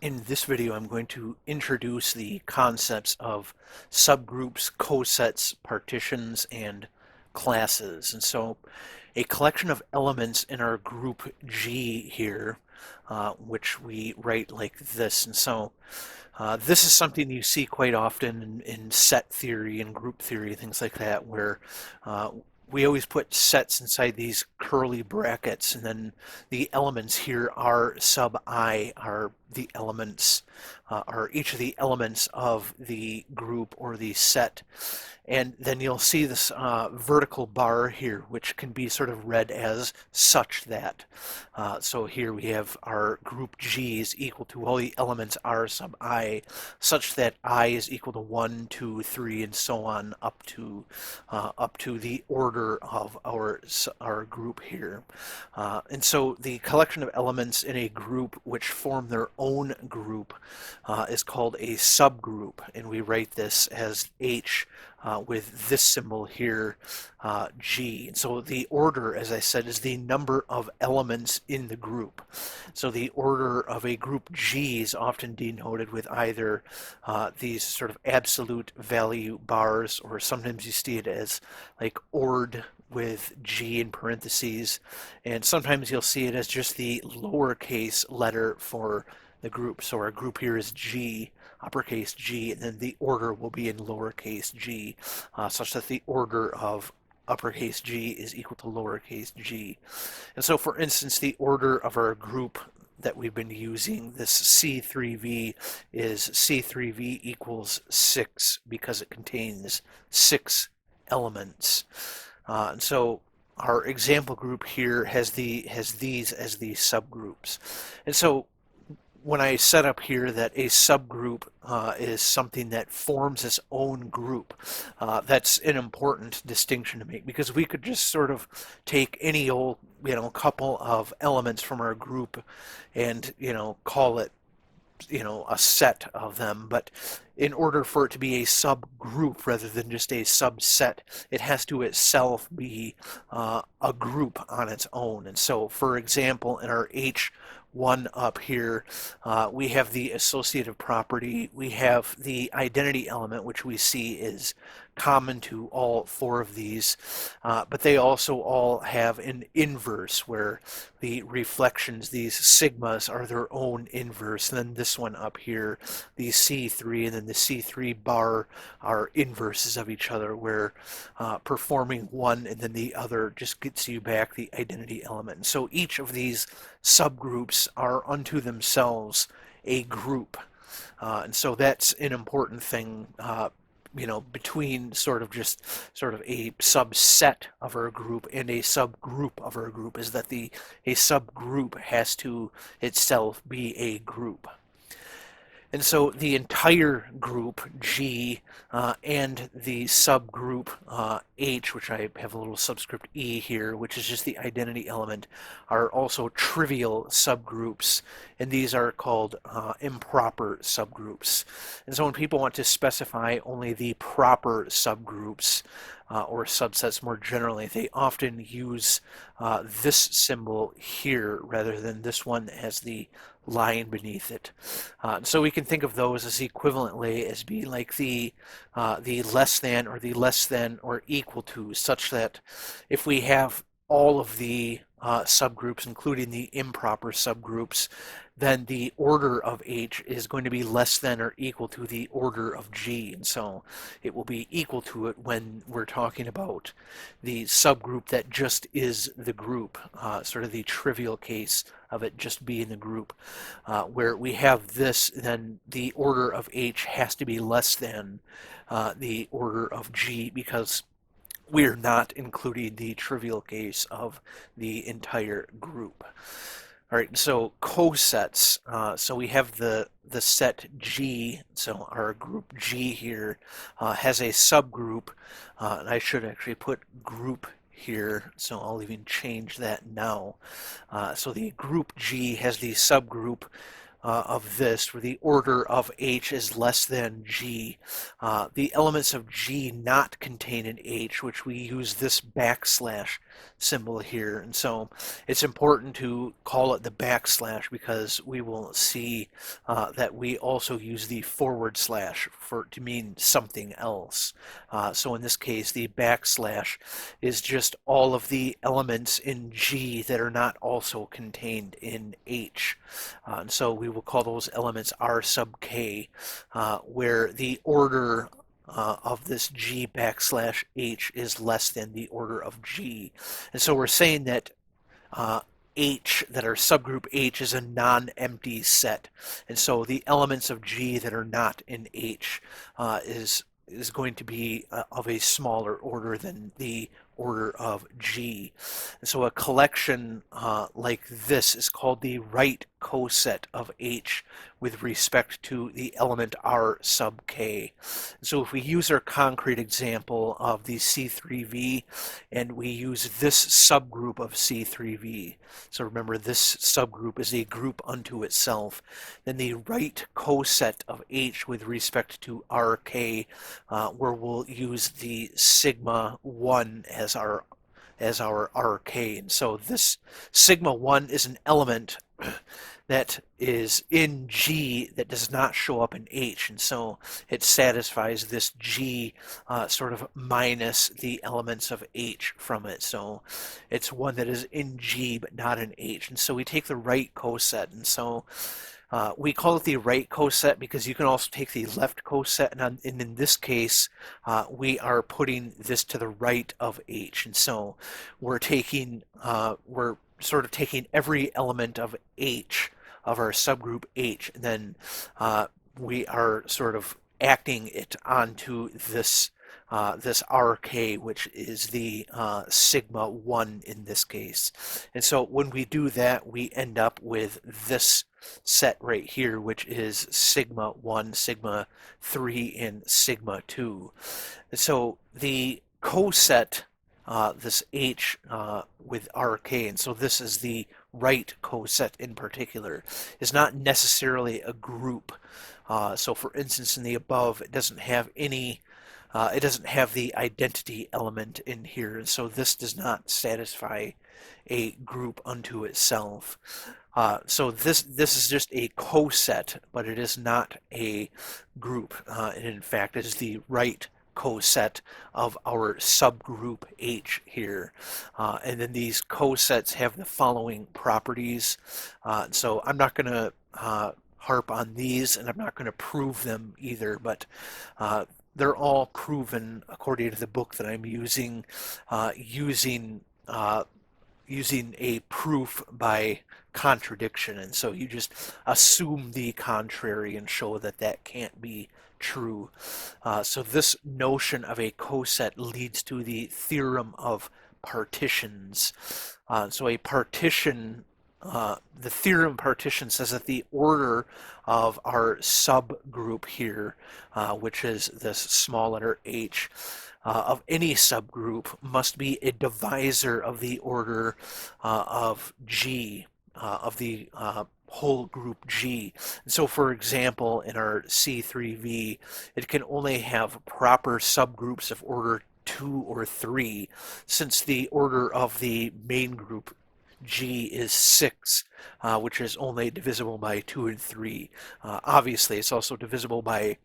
In this video, I'm going to introduce the concepts of subgroups, cosets, partitions, and classes. And so a collection of elements in our group G here, which we write like this. And so this is something you see quite often in set theory and group theory, things like that, where uh, we always put sets inside these curly brackets, and then the elements here are sub I are the elements, are each of the elements of the group or the set. And then you'll see this vertical bar here, which can be sort of read as such that. So here we have our group G is equal to all the elements R sub I, such that I is equal to 1, 2, 3, and so on up to the order of our group here. And so the collection of elements in a group which form their own group is called a subgroup, and we write this as H with this symbol here, G. And so the order, as I said, is the number of elements in the group. So the order of a group G is often denoted with either these sort of absolute value bars, or sometimes you see it as like ord with G in parentheses, and sometimes you'll see it as just the lowercase letter for the group. So our group here is G, uppercase G, and then the order will be in lowercase g, such that the order of uppercase G is equal to lowercase g. And so, for instance, the order of our group that we've been using, this C3V, is C3V equals 6 because it contains 6 elements. And so our example group here has these as the subgroups. And so when I set up here that a subgroup is something that forms its own group, that's an important distinction to make, because we could just sort of take any old, couple of elements from our group and, call it, a set of them. But in order for it to be a subgroup rather than just a subset, it has to itself be a group on its own. And so, for example, in our H1 up here, we have the associative property, we have the identity element, which we see is common to all 4 of these, but they also all have an inverse where the reflections, these sigmas, are their own inverse. And then this one up here, the C3 and then the C3 bar, are inverses of each other, where performing one and then the other just gets you back the identity element. And so each of these subgroups are unto themselves a group. And so that's an important thing, between sort of a subset of our group and a subgroup of our group, is that a subgroup has to itself be a group. And so the entire group G and the subgroup H, which I have a little subscript E here, which is just the identity element, are also trivial subgroups, and these are called improper subgroups. And so when people want to specify only the proper subgroups or subsets more generally, they often use this symbol here rather than this one that has the line beneath it. So we can think of those as equivalently as being like the less than or equal to, such that if we have all of the subgroups, including the improper subgroups, then the order of H is going to be less than or equal to the order of G. And so it will be equal to it when we're talking about the subgroup that just is the group, sort of the trivial case of it just being the group. Where we have this, then the order of H has to be less than the order of G, because we're not including the trivial case of the entire group. All right, so cosets. So we have the set G. So our group G here has a subgroup, and I should actually put group here, so I'll even change that now. So the group G has the subgroup of this, where the order of H is less than G. The elements of G not contained in H, which we use this backslash symbol here. And so it's important to call it the backslash because we will see that we also use the forward slash to mean something else. So in this case, the backslash is just all of the elements in G that are not also contained in H. And so we will call those elements R sub K, where the order of this G backslash H is less than the order of G. And so we're saying that H, that our subgroup H is a non-empty set. And so the elements of G that are not in H is going to be of a smaller order than the order of G. And so a collection like this is called the right coset of H with respect to the element R sub K. And so if we use our concrete example of the C3V and we use this subgroup of C3V, so remember this subgroup is a group unto itself, then the right coset of H with respect to RK, where we'll use the sigma 1 as our RK. And so this sigma 1 is an element that is in G that does not show up in H, and so it satisfies this G sort of minus the elements of H from it. So it's one that is in G but not in H, and so we take the right coset, and so we call it the right coset because you can also take the left coset, and in this case we are putting this to the right of H, and so we're sort of taking every element of H, of our subgroup H, and then we are sort of acting it onto this this RK, which is the sigma 1 in this case. And so when we do that, we end up with this set right here, which is sigma 1, sigma 3, and sigma 2. And so the coset, this H with RK, and so this is the right coset in particular, is not necessarily a group. So for instance, in the above, it doesn't have any it doesn't have the identity element in here, and so this does not satisfy a group unto itself. So this is just a coset, but it is not a group. And in fact, it is the right coset of our subgroup H here. And then these cosets have the following properties. So I'm not going to harp on these, and I'm not going to prove them either, but they're all proven according to the book that I'm using, using a proof by contradiction. And so you just assume the contrary and show that that can't be true. So this notion of a coset leads to the theorem of partitions. So a partition, the theorem of partition says that the order of our subgroup here, which is this small letter h, of any subgroup must be a divisor of the order of G, of the whole group G. And so for example, in our C3V, it can only have proper subgroups of order 2 or 3, since the order of the main group G is 6, which is only divisible by 2 and 3. Obviously, it's also divisible by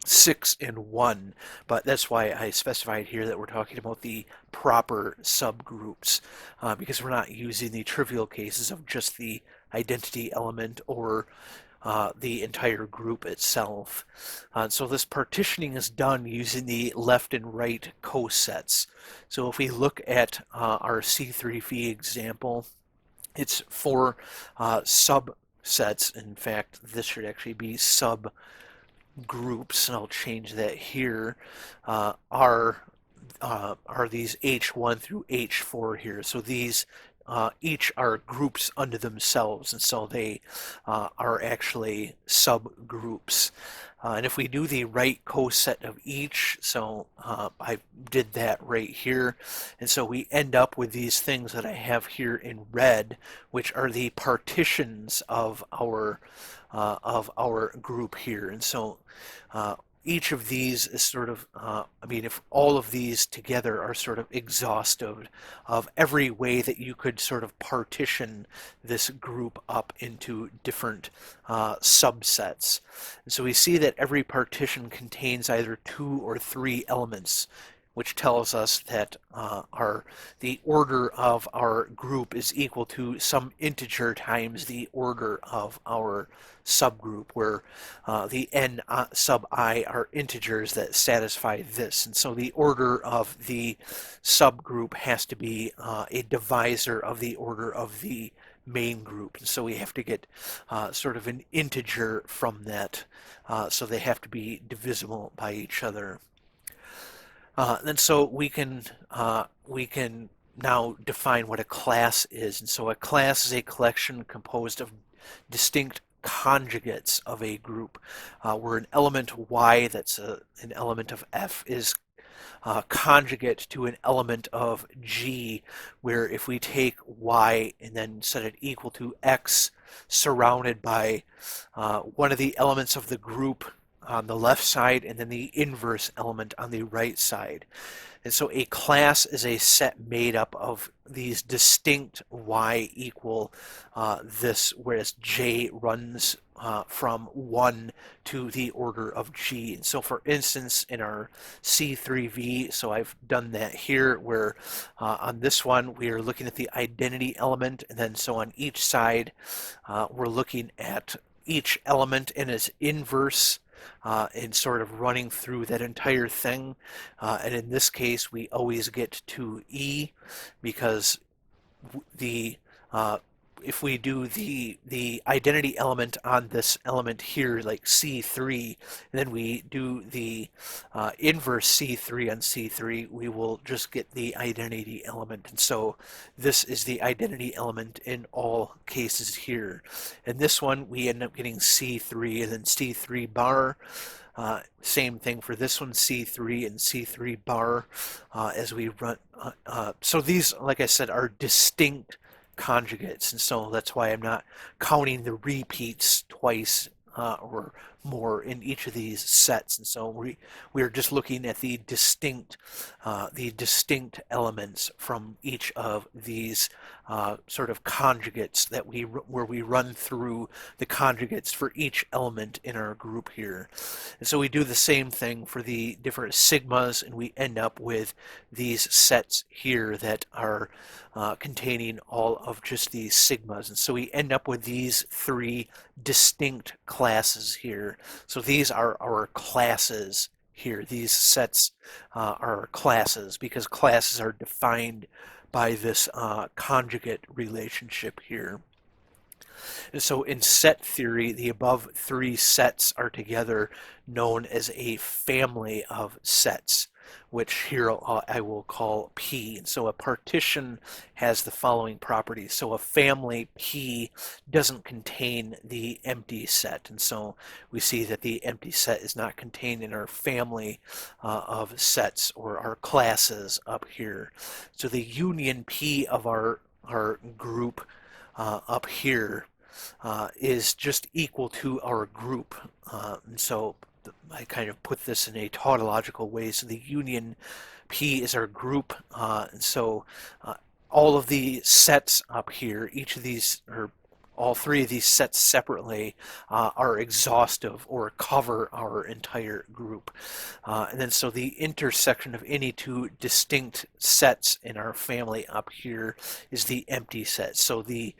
6 and 1, but that's why I specified here that we're talking about the proper subgroups, because we're not using the trivial cases of just the identity element or the entire group itself. So this partitioning is done using the left and right cosets. So if we look at our C3V example, it's 4 subsets. In fact, this should actually be subgroups, and I'll change that here, are these H1 through H4 here. So these each are groups unto themselves, and so they are actually subgroups. And if we do the right coset of each, so I did that right here, and so we end up with these things that I have here in red, which are the partitions of our group here. And so each of these is sort of, I mean, if all of these together are sort of exhaustive of every way that you could sort of partition this group up into different subsets. And so we see that every partition contains either 2 or 3 elements, which tells us that the order of our group is equal to some integer times the order of our subgroup, where the n sub I are integers that satisfy this. And so the order of the subgroup has to be a divisor of the order of the main group. And so we have to get sort of an integer from that. So they have to be divisible by each other. And so we can now define what a class is. And so a class is a collection composed of distinct conjugates of a group, where an element y that's an element of F is conjugate to an element of G, where if we take y and then set it equal to x surrounded by one of the elements of the group on the left side and then the inverse element on the right side. And so a class is a set made up of these distinct y equal this, whereas j runs from 1 to the order of g. And so for instance, in our C3V, so I've done that here, where on this one we are looking at the identity element, and then so on each side we're looking at each element in its inverse, and sort of running through that entire thing. And in this case, we always get to E, because the if we do the identity element on this element here, like C3, and then we do the inverse C3 on C3, we will just get the identity element. And so this is the identity element in all cases here. In this one, we end up getting C3 and then C3 bar. Same thing for this one, C3 and C3 bar, as we run. So these, like I said, are distinct conjugates, and so that's why I'm not counting the repeats twice or more in each of these sets. And so we are just looking at the distinct elements from each of these sort of conjugates that where we run through the conjugates for each element in our group here. And so we do the same thing for the different sigmas, and we end up with these sets here that are containing all of just these sigmas. And so we end up with these 3 distinct classes here. So these are our classes here. These sets are classes because classes are defined by this conjugate relationship here. And so in set theory, the above 3 sets are together known as a family of sets, which here I will call P. And so a partition has the following properties. So a family P doesn't contain the empty set. And so we see that the empty set is not contained in our family of sets or our classes up here. So the union P of our group up here is just equal to our group. And so I kind of put this in a tautological way. So the union P is our group. And so all of the sets up here, each of these, or all 3 of these sets separately, are exhaustive or cover our entire group. And then so the intersection of any 2 distinct sets in our family up here is the empty set. So the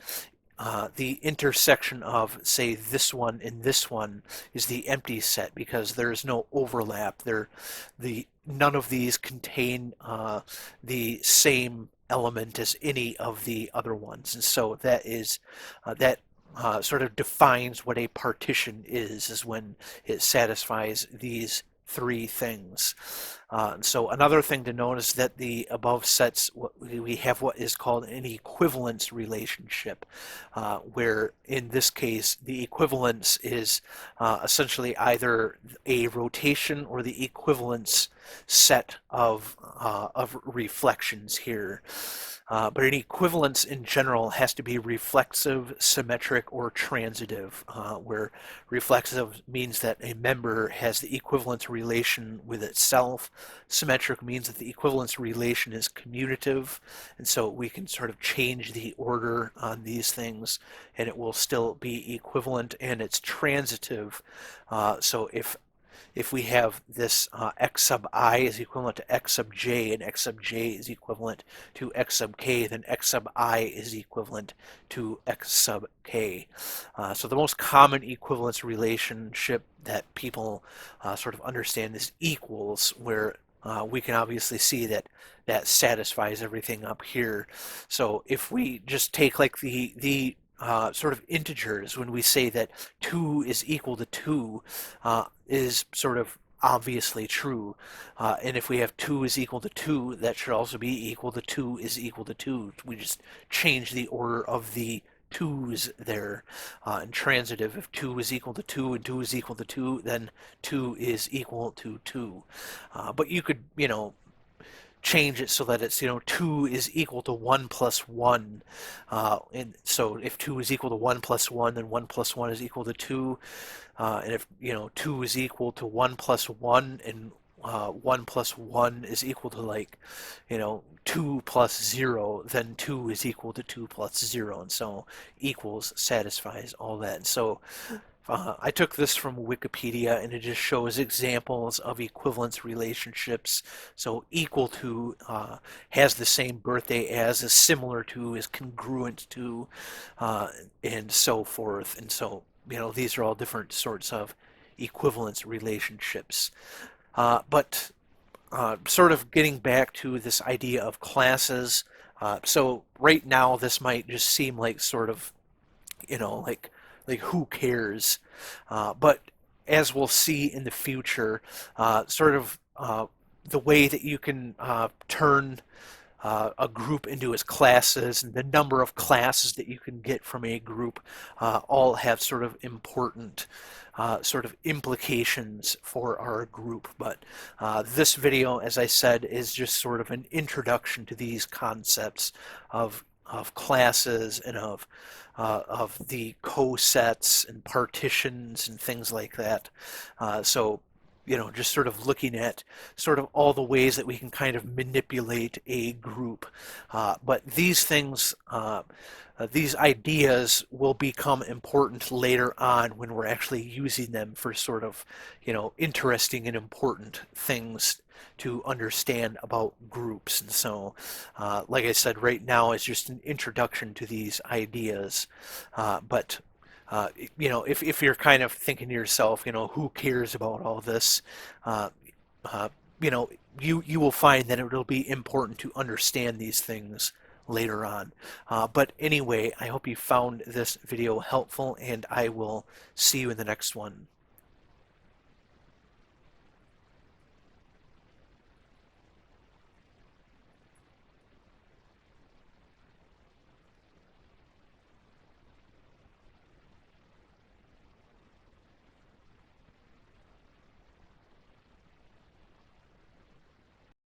intersection of, say, this one and this one is the empty set because there is no overlap. None of these contain the same element as any of the other ones, and so that is that sort of defines what a partition is when it satisfies these 3 things. So another thing to note is that the above sets, we have what is called an equivalence relationship, where in this case the equivalence is essentially either a rotation or the equivalence set of reflections here. But an equivalence in general has to be reflexive, symmetric, or transitive, where reflexive means that a member has the equivalence relation with itself. Symmetric means that the equivalence relation is commutative, and so we can sort of change the order on these things, and it will still be equivalent, and it's transitive. So if we have this x sub I is equivalent to x sub j and x sub j is equivalent to x sub k, then x sub I is equivalent to x sub k. So the most common equivalence relationship that people sort of understand is equals, where we can obviously see that that satisfies everything up here. So if we just take like the sort of integers, when we say that 2 is equal to 2 is sort of obviously true. And if we have 2 is equal to 2, that should also be equal to 2 is equal to 2. We just change the order of the 2's there. And transitive, if 2 is equal to 2 and 2 is equal to 2, then 2 is equal to 2. But you could, change it so that it's 2 is equal to 1 plus 1, and so if 2 is equal to 1 plus 1, then 1 plus 1 is equal to 2, and if 2 is equal to 1 plus 1 and 1 plus 1 is equal to 2 plus 0, then 2 is equal to 2 plus 0, and so equals satisfies all that. And so I took this from Wikipedia, and it just shows examples of equivalence relationships. So equal to has the same birthday as, is similar to, is congruent to, and so forth. And so, these are all different sorts of equivalence relationships. But sort of getting back to this idea of classes, so right now this might just seem like sort of, like who cares? But as we'll see in the future, sort of the way that you can turn a group into its classes and the number of classes that you can get from a group all have sort of important sort of implications for our group. But this video, as I said, is just sort of an introduction to these concepts of classes and of the cosets and partitions and things like that. So just sort of looking at sort of all the ways that we can kind of manipulate a group. But these things, these ideas will become important later on when we're actually using them for sort of, interesting and important things to understand about groups. And so, like I said, right now is just an introduction to these ideas. But if you're kind of thinking to yourself, who cares about all this? Uh, you will find that it will be important to understand these things later on. But anyway, I hope you found this video helpful, and I will see you in the next one.